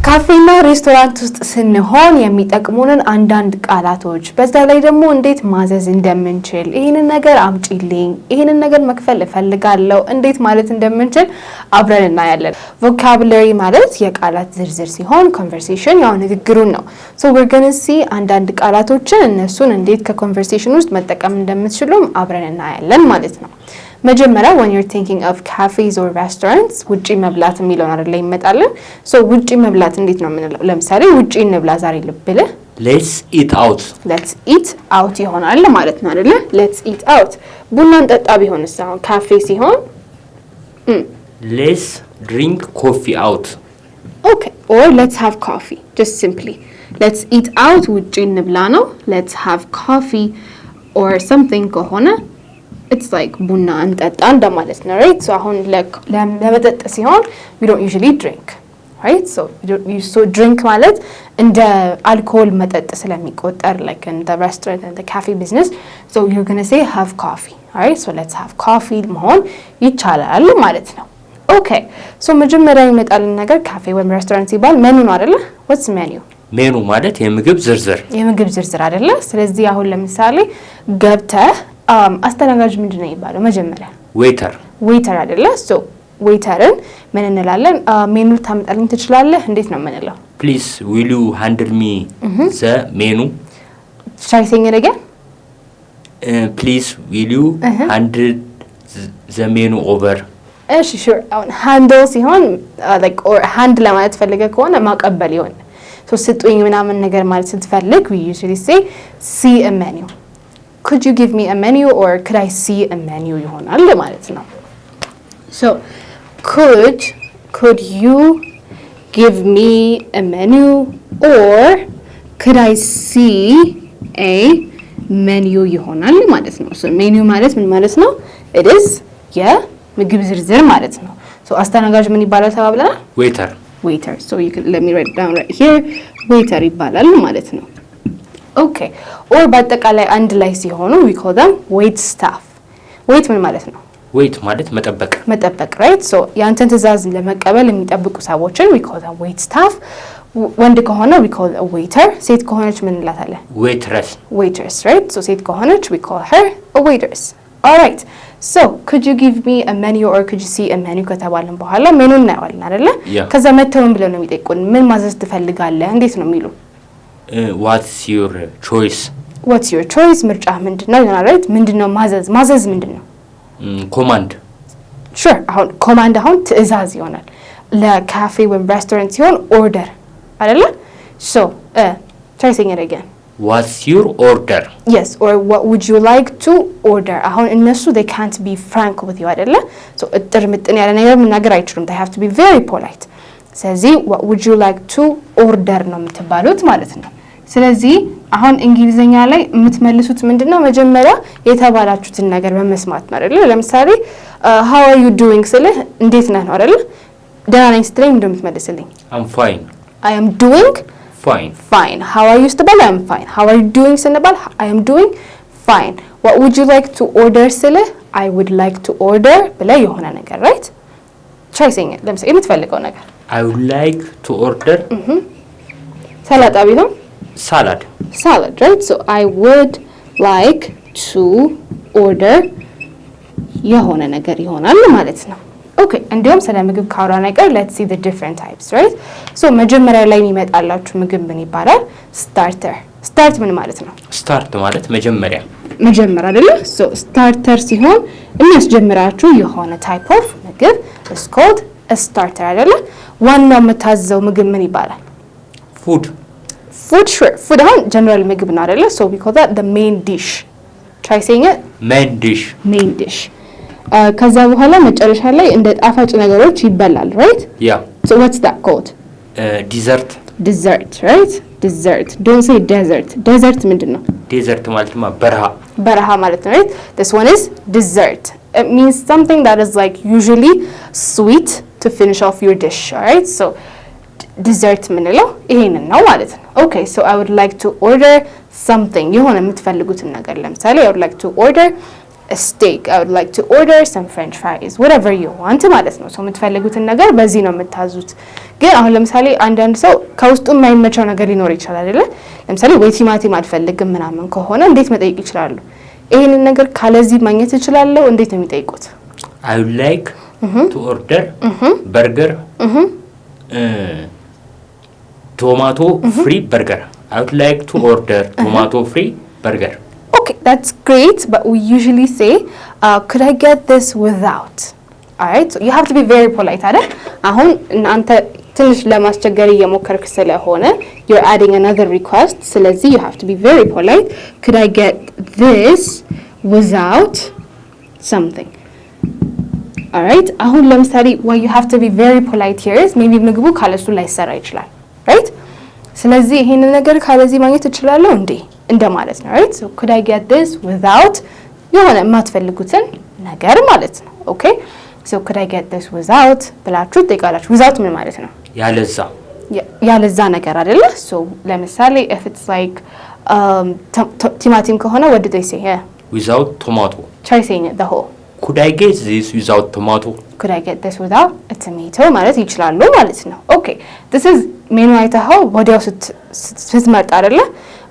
ካፌና ሬስቶራንት ውስጥ ስንሆን የሚጠቅሙንን አንዳንድ ቃላቶች በዛ ላይ ደግሞ እንዴት ማዘዝ እንደምንችል ይሄንን ነገር አምጪልኝ ይሄንን ነገር መክፈል እፈልጋለሁ እንዴት ማለት እንደምንችል አብረን እናያለን። ቮካቡላሪ ማለት የቃላት ዝርዝር ሲሆን ኮንቨርሴሽን ያው ንግግሩን ነው። ሶ we're going to see አንዳንድ ቃላቶችን እነሱን እንዴት ከኮንቨርሴሽን ውስጥ መጠቀም እንደምትችሉም አብረን እናያለን ማለት ነው። መጀመሪያ when you're thinking of cafes or restaurants ውጪ መብላት የሚለውን አይደል ይመጣልን። ሶ ውጪ መብላት እንዴት ነው የምንለው? ለምሳሌ ውጪ እንብላ ዛሬ ልብልህ let's eat out ይሆናል ማለት ነው አይደል? let's eat out። ቡና እንጠጣ ቢሆንስ አሁን ካፌ ሲሆን let's drink coffee out። okay or let's have coffee just simply let's eat out ውጪ እንብላ ነው። let's have coffee or something ከሆነ it's like ቡና እንጠጣ እንደማለት ነው right? so አሁን ለመጠጥ ሲሆን we don't usually drink right? so drink ማለት እንደ አልኮል መጠጥ ስለሚቆጠር like in the restaurant and the cafe business so you're going to say have coffee right? so let's have coffee መሆን ይቻላል ማለት ነው። okay so መጀመሪያ ይመጣልን ነገር ካፌ ወይም ሬስቶራንት ሲባል ሜኑ ነው አይደለ? what's menu? ሜኑ ማለት የምግብ ዝርዝር አይደለ? ስለዚህ አሁን ለምሳሌ ገብተህ አስተናጋጅ ምንድነው ይባላል? መጀመሪያ ዌይተር አይደለ? ሶ ዌይተርን ምን እንላለን? ሜኑ ታመጣልኝ ትችላለህ እንዴት ነው የምንለው? please will you handle me the menu? try saying it again. please will you handle the menu over? እሺ sure አሁን handle ሲሆን like or hand ለማለት ፈልገ ከሆነ ማቀበል ይሆን so ስጡኝ ምናምን ነገር ማለት ስትፈልግ we usually say see a menu. could you give me a menu or could I see a menu ይሆናል ማለት ነው። so could you give me a menu or could I see a menu ይሆናል ማለት ነው። so menu ማለት ምን ማለት ነው? it is የምግብ ዝርዝር ማለት ነው። so አስተናጋጅ ምን ይባላል ተባብለናል? waiter so you can let me write down right here waiter ይባላል ማለት ነው። okay or በአጠቃላይ አንድ ላይ ሲሆኑ we call them wait staff። wait ምን ማለት ነው? wait ማለት መጠበቅ right? so ያንተን ትዕዛዝ ለመቀበል የሚጠብቁ ሰዎችን we call them wait staff። ወንድ ከሆነ we call a waiter። ሴት ከሆነች ምን እንላታለን? waitress right? so ሴት ከሆነች we call her a waitress። all right so could you give me a menu or could you see a menu ከተባለን በኋላ ሜኑ እናየዋለን አይደለ? ከዛ መተውን ብለው ነው የሚጠይቁን ምን ማዘዝ ትፈልጋለህ እንዴት ነው የሚሉ what's your choice ምርጫ ምንድነው ይሆናል right? ምንድነው ማዘዝ ምንድነው? command sure አሁን command አሁን ትዕዛዝ ይሆናል። ለካፌ ወይም ሬስቶራንት ሲሆን order አይደለ? so try saying it again. what's your order? yes or what would you like to order? አሁን እነሱ they can't be frank with you አይደለ? so እጥር ምጥን ያለ ነገር መናገር አይችሉም they have to be very polite። ስለዚህ what would you like to order ነው የምትባሉት ማለት ነው። ስለዚህ አሁን እንግሊዘኛ ላይ የምትመልሱት ምንድነው? መጀመሪያ የተባላችሁትን ነገር በመስማት ነው አይደል? ለምሳሌ how are you doing ስልህ እንዴት ነህ ነው አይደል? ደህና ነኝ ስትለኝ ምንድነው የምትመልስልኝ? I'm fine። I am doing fine። how are you ስትባል I am fine። how are you doing ስንባል I am doing fine። what would you like to order ስልህ I would like to order ብለህ የሆነ ነገር right? try saying it ለምሳሌ የምትፈልገው ነገር I would like to order ሰላጣ ቢሆን salad right? so I would like to order የሆነ ነገር ይሆናል ማለት ነው። okay እንዲሁም ስለ ምግብ ካወራ ነገር let's see the different types right? so መጀመሪያ ላይ የሚመጣላችሁ ምግብ ምን ይባላል? start ምን ማለት ነው? start ማለት መጀመሪያ አይደለ? so starter ሲሆን የሚያስጀምራችሁ የሆነ type of ምግብ is called a starter አይደለ? ዋናው የምታዘው ምግብ ምን ይባላል? food sure food አሁን general ምግብ ነው አይደለ? so we call that the main dish. try saying it main dish ከዛ በኋላ መጨረሻ ላይ እንደ ጣፋጭ ነገሮች ይበላል right? yeah so what's that called? dessert right? dessert don't say desert ምንድነው? desert ማለት በረሃ ማለት ነው right? this one is dessert. it means something that is like usually sweet to finish off your dish right? so dessert ምንለው ይሄንን ነው ማለት ነው። okay so I would like to order something የሆነ የምትፈልጉትን ነገር ለምሳሌ I would like to order a steak. I would like to order some french fries, whatever you want ማለት ነው። የምትፈልጉትን ነገር በዚህ ነው የምታዙት። ግን አሁን ለምሳሌ አንዳንድ ሰው ከውስጡ የማይመቸው ነገር ሊኖር ይችላል አይደለ? ለምሳሌ ወይ ቲማቲም አልፈልግም ምናምን ከሆነ እንዴት መጠየቅ ይችላሉ? ይሄንን ነገር ካለዚህ ማግኘት እችላለሁ? እንዴት ነው የሚጠይቁት? I would like to order burger, tomato free burger. I would like to order tomato free burger. Okay, that's great, but we usually say, could I get this without? Alright, so you have to be very polite አይደል? አሁን እናንተ ትንሽ ለማስቸገር እየሞከርክ ስለሆነ you're adding another request. ስለዚህ you have to be very polite. Could I get this without something? Alright, አሁን ለምሳሌ why you have to be very polite here is maybe ምግቡ ካለሱ ላይሰራ ይችላል. Right? ስለዚህ ይሄንን ነገር ካለዚህ ማግኘት እችላለሁ እንዴ እንደማለት ነው። Right? So could I get this without የሆነ የማትፈልጉትን ነገር ማለት ነው። Okay? So could I get this without ብላችሁ ትጠይቃላችሁ። without ምን ማለት ነው? ያለዛ ነገር አይደለ? So ለምሳሌ if it's like ቲማቲም ከሆነ what did they say? Yeah. Without tomato. Try saying it the whole. Could I get this without tomato? Could I get this without a tomato ማለት ይችላሉ ማለት ነው። Okay. This is ሜኑ አይተኸው ወዲያው ስትመርጥ አይደለ?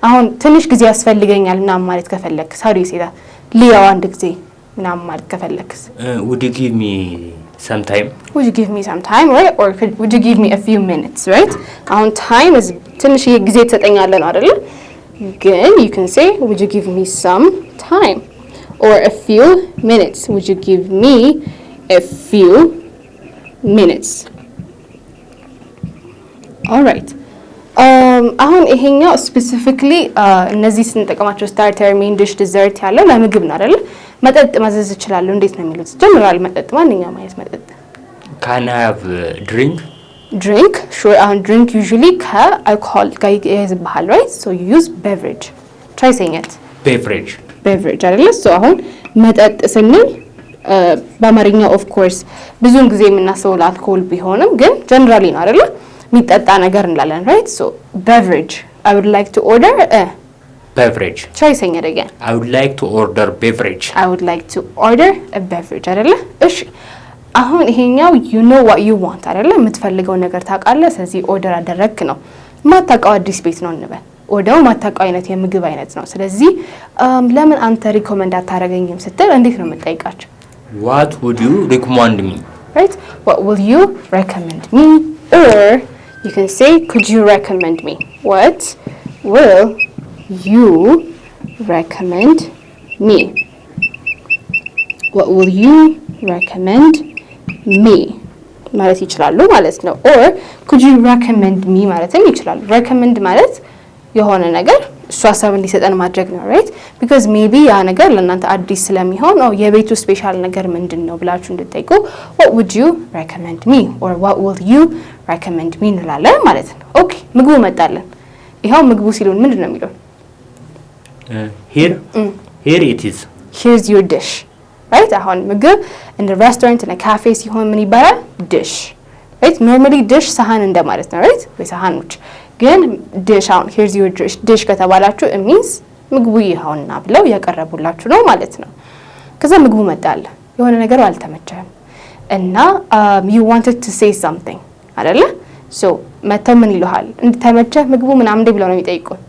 አሁን ትንሽ ጊዜ ያስፈልገኛል ምናምን ማለት ከፈለክስ how do you say that? ሊያው አንድ ጊዜ ምናምን ማለት ከፈለክስ would you give me some time? Would you give me some time, right? Or would you give me a few minutes, right? አሁን time is ትንሽ ጊዜ ትሰጠኛለህ ነው አይደለ? ግን you can say would you give me some time or a few minutes? Would you give me a few minutes? Alright. አሁን ይሄኛው specifically እነዚህ ስንጠቀማቸው starter, main dish, dessert ያለው ለምግብ ነው አይደል? መጠጥ ማዘዝ ይችላል። እንዴት ነው የሚሉት? ጀነራል መጠጥ ማንኛውም አይነት መጠጥ Can I have drink? Drink? Sure. Drink usually ከአልኮሆል ጋር ይያዝብሃል, right? So you use beverage. Try saying it. Beverage. Beverage አይደል? So አሁን መጠጥ ስንል በአማርኛው of course ብዙውን ጊዜ የምናስበው ለአልኮሆል ቢሆንም ግን ጀነራሊ ነው አይደል? የሚጠጣ ነገር እንላለን, right? So beverage. I would like to order a beverage. Try saying it again. I would like to order beverage. I would like to order a beverage አይደለ? እሺ አሁን ይሄኛው you know what you want አይደለ? የምትፈልገው ነገር ታውቃለህ። ስለዚህ ኦርደር አደረግክ ነው። ማታውቀው አዲስ ቤት ነው እንበል። ወደው ማታውቀው አይነት የምግብ አይነት ነው። ስለዚህ ለምን አንተ ሪኮመንድ አታረገኝም ስትል እንዴት ነው የምትጠይቃቸው? What would you recommend me? Right? What will you recommend me? Or you can say could you recommend me? What will you recommend me? What will you recommend me? ማለት ይችላሉ ማለት ነው። or could you recommend me ማለትም ይችላሉ። recommend ማለት የሆነ ነገር እሱ ሀሳብ እንዲሰጠን ማድረግ ነው, right? because maybe ያ ነገር ለእናንተ አዲስ ስለሚሆን የቤቱ ስፔሻል ነገር ምንድን ነው ብላችሁ እንድትጠይቁ what would you recommend me or what will you recommend me እንላለን ማለት ነው። ኦኬ ምግቡ መጣለን። ይሄው ምግቡ ሲሉን ምንድን ነው የሚሉን? here it is. here's your dish. right? አሁን ምግብ in a restaurant in a cafe ሲሆን ምን ይባላል? dish. right? normally dish ሳህን እንደማለት ነው, right? ወይ ሳህኖች ግን dish አሁን here's your dish ከተባላችሁ it means ምግቡ ይኸውና ብለው ያቀረቡላችሁ ነው ማለት ነው። ከዛ ምግቡ መጣለ የሆነ ነገር አልተመቸህም እና you wanted to say something አይደለ? so መተው ምን ይሉሃል? እንድተመቸህ ምግቡ ምናምን እንደ ብለው ነው የሚጠይቁን።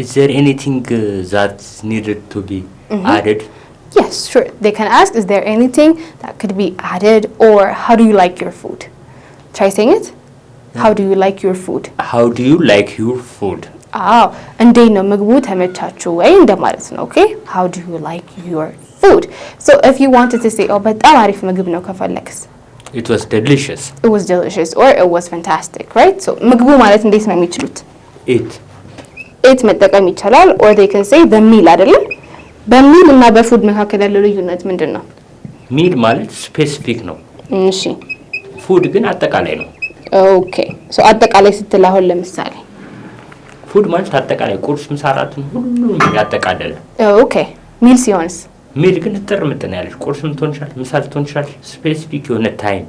is there anything that needed to be added? Yes, sure. They can ask, is there anything that could be added, or how do you like your food? Try saying it. How do you like your food? How do you like your food? እንዴት ነው ምግቡ ተመቻችሁ ወይ እንደማለት ነው። Okay? How do you like your food? So if you wanted to say, በጣም አሪፍ ምግብ ነው ከፈለክስ It was delicious. It was delicious or it was fantastic, right? So ምግቡ ማለት እንዴት ነው የሚችሉት? It መጠቀም ይቻላል, or they can say the meal አይደለም? በሚል እና በፉድ መካከል ያለው ልዩነት ምንድን ነው? ሚል ማለት ስፔሲፊክ ነው። እሺ ፉድ ግን አጠቃላይ ነው። ኦኬ ሶ አጠቃላይ ስትል አሁን ለምሳሌ ፉድ ማለት አጠቃላይ ቁርስ፣ ምሳ፣ እራትን ሁሉም ያጠቃለለ። ኦኬ ሚል ሲሆንስ? ሚል ግን ጥር ምጥን ያለች ቁርስ ምትሆን ይችላል፣ ምሳ ልትሆን ይችላል፣ ስፔሲፊክ የሆነ ታይም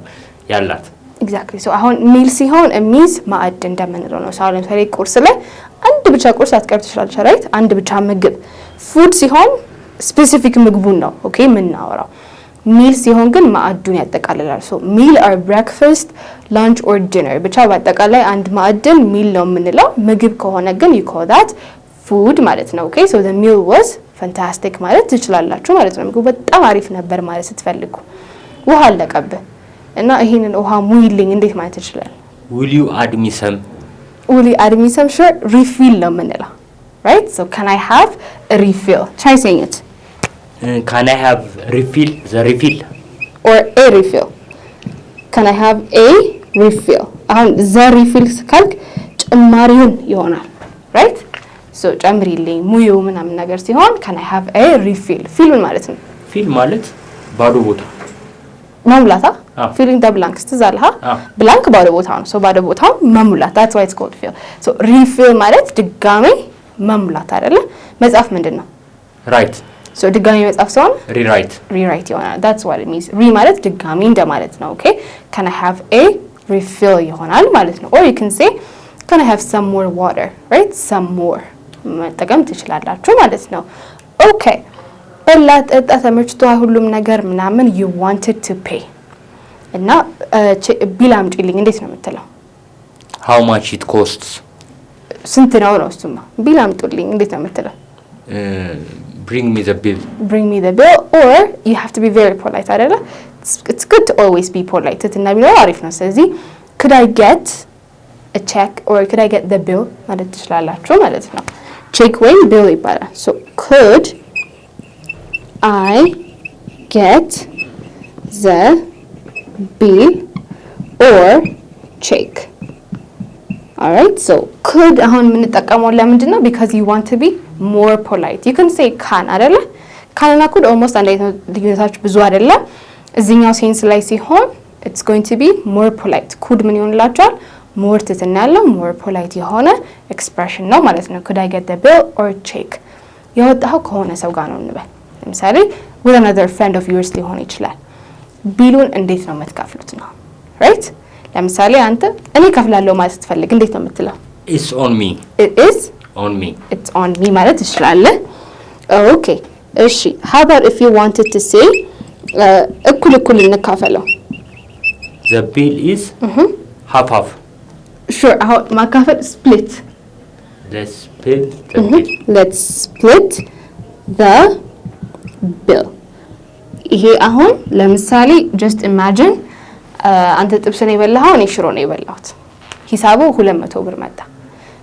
ያላት። ኤግዛክትሊ ሶ አሁን ሚል ሲሆን ሚዝ ማዕድ እንደምንለው ነው። ሰው ለምሳሌ ቁርስ ላይ አንድ ብቻ ቁርስ አትቀርብ ትችላለች፣ ራይት? አንድ ብቻ ምግብ። ፉድ ሲሆን ስፔሲፊክ ምግቡን ነው ኦኬ የምናወራው። ሚል ሲሆን ግን ማዕዱን ያጠቃልላል። ሶ ሚል ኦር ብሬክፋስት ላንች ኦር ዲነር ብቻ በአጠቃላይ አንድ ማዕድን ሚል ነው የምንለው። ምግብ ከሆነ ግን you call that food ማለት ነው። ኦኬ ሶ the meal was fantastic ማለት ትችላላችሁ ማለት ነው። ምግቡ በጣም አሪፍ ነበር ማለት ስትፈልጉ። ውሃ አለቀብህ እና ይሄንን ውሃ ሙይልኝ እንዴት ማለት ይችላል? will you add me some sure refill ነው የምንለው right? so can I have a refill? try saying it. can I have refill the refill or a refill? can I have a refill? አሁን the refill ካልክ ጭማሪውን ይሆናል right? so ጨምሪልኝ ሙዩ ምናምን ነገር ሲሆን can I have a refill? ፊል ማለት ነው። ፊል ማለት ባዶ ቦታ መሙላታ filling the blanks ትዛልሃ ብላንክ ባዶ ቦታ ነው። so ባዶ ቦታው መሙላት that's why it's called fill. so refill ማለት ድጋሜ መሙላት አይደለ? መጻፍ ምንድነው? right so ድጋሜ መጻፍ ሲሆን rewrite ይሆናል። that's what it means. ማለት ድጋሜ እንደማለት ነው። okay can I have a refill ይሆናል ማለት ነው። or you can say can I have some more water? right? some more መጠቀም ትችላላችሁ ማለት ነው። okay በላ ጠጣ ተመችቷል ሁሉም ነገር ምናምን you wanted to pay እና ቢል አምጪልኝ እንዴት ነው የምትለው? how much it costs ስንት ነው ነው እሱማ። ቢል አምጡልኝ እንዴት ነው የምትለው? bring me the bill or you have to be very polite አይደለ? it's good to always be polite እና ቢለው አሪፍ ነው። ስለዚህ could I get a check or could I get the bill ማለት ትችላላችሁ ማለት ነው። check ወይም bill ይባላል። so could I get the bill or check? alright so could አሁን የምንጠቀመው ለምንድን ነው? because you want to be more polite. you can say can አይደለ? can እና could almost አንድ አይነት ልዩነታቸው ብዙ አይደለ? እዚህኛው ሴንስ ላይ ሲሆን it's going to be more polite. could ምን ይሆንላችኋል? more ትትና ያለው more polite የሆነ ኤክስፕሬሽን ነው ማለት ነው። could I get the bill or check? የወጣው ከሆነ ሰው ጋር ነው እንበል። ለምሳሌ with another friend of yours ሊሆን ይችላል። ቢሉን እንዴት ነው የምትከፍሉት ነው right? ለምሳሌ አንተ እኔ ከፍላለሁ ማለት ስትፈልግ እንዴት ነው የምትለው? it's on me it's on me ማለት ትችላለህ። okay እሺ how about if you wanted to say እኩል እንካፈለው? the bill is half sure አሁን ማካፈል split let's split the bill let's split the bill ይሄ አሁን ለምሳሌ just imagine አንተ ጥብስ ነው የበላኸው እኔ ሽሮ ነው የበላሁት ሂሳቡ 200 ብር መጣ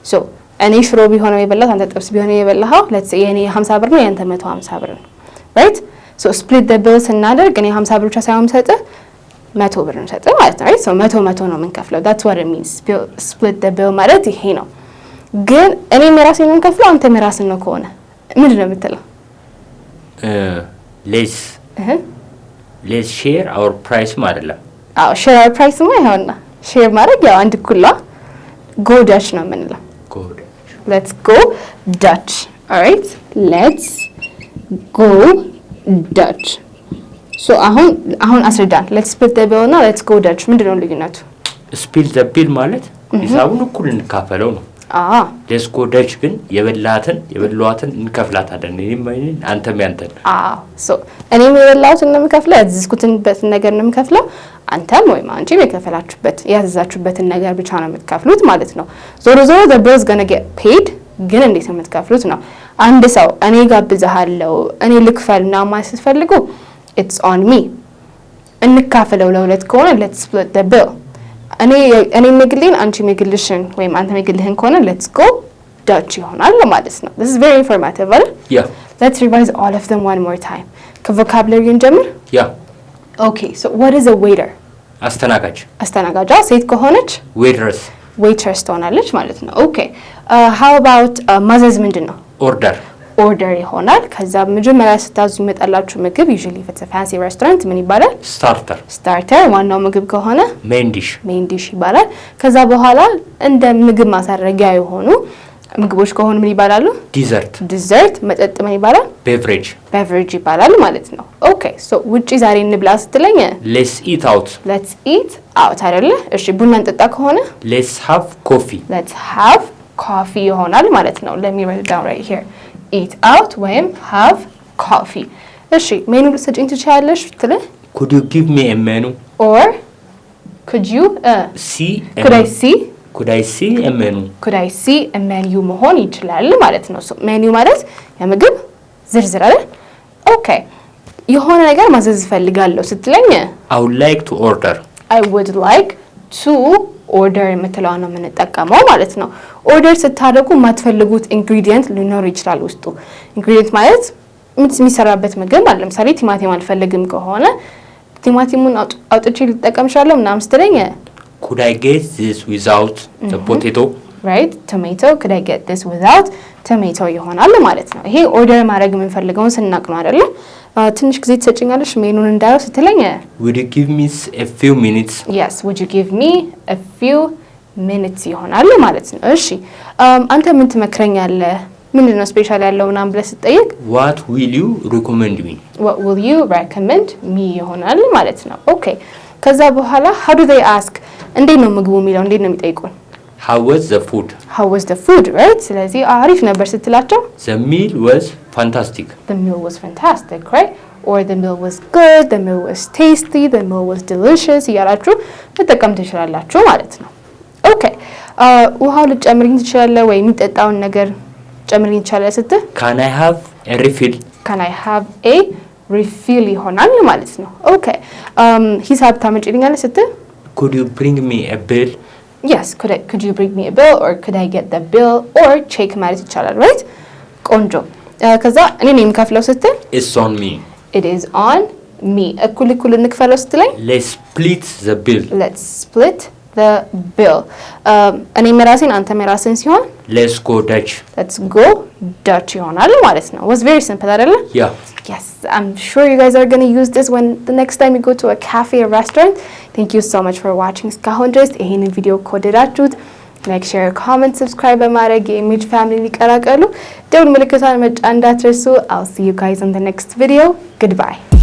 so እኔ ሽሮ ቢሆን የበላሁት አንተ ጥብስ ቢሆን የበላኸው let's say የኔ 50 ብር ነው ያንተ 150 ብር ነው right? so split the bill ስናደርግ እኔ 50 ብር ብቻ ሳይሆን ሰጠህ 100 ብር ነው ሰጠህ ማለት ነው right? so 100 ነው የምንከፍለው that's what it means. split the bill ማለት ይሄ ነው። ግን እኔ የራሴን ነው የምከፍለው አንተ የራስህን ነው ከሆነ ምንድን ነው የምትለው? let's share our price አይደለም? አዎ share our price ይሆንና share ማድረግ ያው አንድ ኩላ go Dutch ነው የምንለው። let's go Dutch. alright let's go Dutch. so አሁን አስረዳን። let's split the bill እና let's go Dutch ምንድን ነው ልዩነቱ? split the bill ማለት ሂሳቡን እኩል እንካፈለው ነው። let's go Dutch ግን የበላዋትን እንከፍላታለን። እኔም አንተም ያንተን so እኔም የበላሁትን ነው የምከፍለው ያዘዝኩትን ነገር ነው የምከፍለው አንተም ወይም አንቺም ያዘዛችሁበትን ነገር ብቻ ነው የምትከፍሉት ማለት ነው። ዞሮ the bill is gonna get paid ግን እንዴት ነው የምትከፍሉት ነው። አንድ ሰው እኔ ጋብዝሃለሁ እኔ ልክፈልና ማለት ስትፈልጉ it's on me እንካፈለው ለሁለት ከሆነ let's split the bill እኔ ምግልን አንቺ ምግልሽን ወይም አንተ ምግልህን ከሆነ let's go Dutch ይሆናል ማለት ነው። this is very informative right? yeah let's revise all of them one more time. ከቮካብላሪ እንጀምር? yeah okay so what is a waiter? አስተናጋጇ ሴት ከሆነች waitress ትሆናለች ማለት ነው። okay how about ማዘዝ ምንድን ነው? order ይሆናል። ከዛ መጀመሪያ ስታዙ ይመጣላችሁ ምግብ usually if it's a fancy restaurant ምን ይባላል? starter ዋናው ምግብ ከሆነ main dish ይባላል። ከዛ በኋላ እንደ ምግብ ማሳረጊያ የሆኑ ምግቦች ከሆኑ ምን ይባላሉ? dessert መጠጥ ምን ይባላል? beverage ይባላል ማለት ነው። okay so ውጪ ዛሬ እንብላ ስትለኝ let's eat out አይደለ? እሺ ቡና እንጠጣ ከሆነ let's have coffee ይሆናል ማለት ነው። let me write it down right here. eat out ወይም have coffee. እሺ ሜኑ ልትሰጪኝ ትችያለሽ ትልህ? Could you give me a menu? Or could you see? Could I see? Could I see a menu? Could I see a menu መሆን ይችላል ማለት ነው። ሜኑ ማለት የምግብ ዝርዝር አይደል? ኦኬ የሆነ ነገር ማዘዝ ፈልጋለሁ ስትለኝ I would like to order. I would like to order የምትለዋን ነው የምንጠቀመው ማለት ነው። ኦርደር ስታደርጉ የማትፈልጉት ኢንግሪዲየንት ሊኖር ይችላል ውስጡ። ኢንግሪዲየንት ማለት የሚሰራበት ምግብ ማለት ለምሳሌ ቲማቲም አልፈልግም ከሆነ ቲማቲሙን አውጥቼ ልጠቀም እችላለሁ ምናምን ስትለኝ Could I get this without the potato? Right? Tomato. Could I get this without tomato ይሆናል ማለት ነው። ይሄ ኦርደር ማድረግ የምንፈልገውን ስናቅ ነው አይደለ? ትንሽ ጊዜ ትሰጪኛለሽ ሜኑን እንዳየው ስትለኝ Would you give me a few minutes? Yes, would you give me a few minutes ይሆናል ማለት ነው። እሺ አንተ ምን ትመክረኛለህ? ምንድነው ስፔሻል ያለው ምናምን ብለህ ስትጠይቅ What will you recommend me? What will you recommend me ይሆናል ማለት ነው። ኦኬ ከዛ በኋላ how do they ask? እንዴት ነው ምግቡ የሚለው እንዴት ነው የሚጠይቁን? How was the food? How was the food, right? ስለዚህ አሪፍ ነበር ስትላቸው The meal was fantastic. The meal was fantastic, right? Or the meal was good, the meal was tasty, the meal was delicious እያላችሁ መጠቀም ትችላላችሁ ማለት ነው። ኦኬ ውሃው ልጨምሪኝ ትችላለህ ወይ የሚጠጣውን ነገር ጨምሪኝ ትችላለህ ስትል Can I have a refill? Can I have a refill ይሆናል ማለት ነው። ኦኬ ሂሳብ ታመጪልኛለህ ስትል Could you bring me a bill? Yes, could you bring me a bill or could I get the bill or check ማለት ይቻላል, right? ቆንጆ ከዛ እኔ ነኝ የምከፍለው ስትል It's on me. It is on me. እኩል እንክፈለው ስትለኝ Let's split the bill. Let's split the bill. እኔ የራሴን አንተ የራስን ሲሆን Let's go Dutch. Let's go Dutch ይሆናል ማለት ነው. Was very simple አይደለ? Yeah. Yes, I'm sure you guys are going to use this when the next time you go to a cafe or restaurant. Thank you so much for watching. እስካሁን ድረስ ይሄንን ቪዲዮ ከወደዳችሁት like, share, comment, subscribe በማድረግ የኢሜጅ ፋሚሊ ሊቀላቀሉ ደውል ምልክቷን መጫን እንዳትረሱ. I'll see you guys in the next video. Goodbye.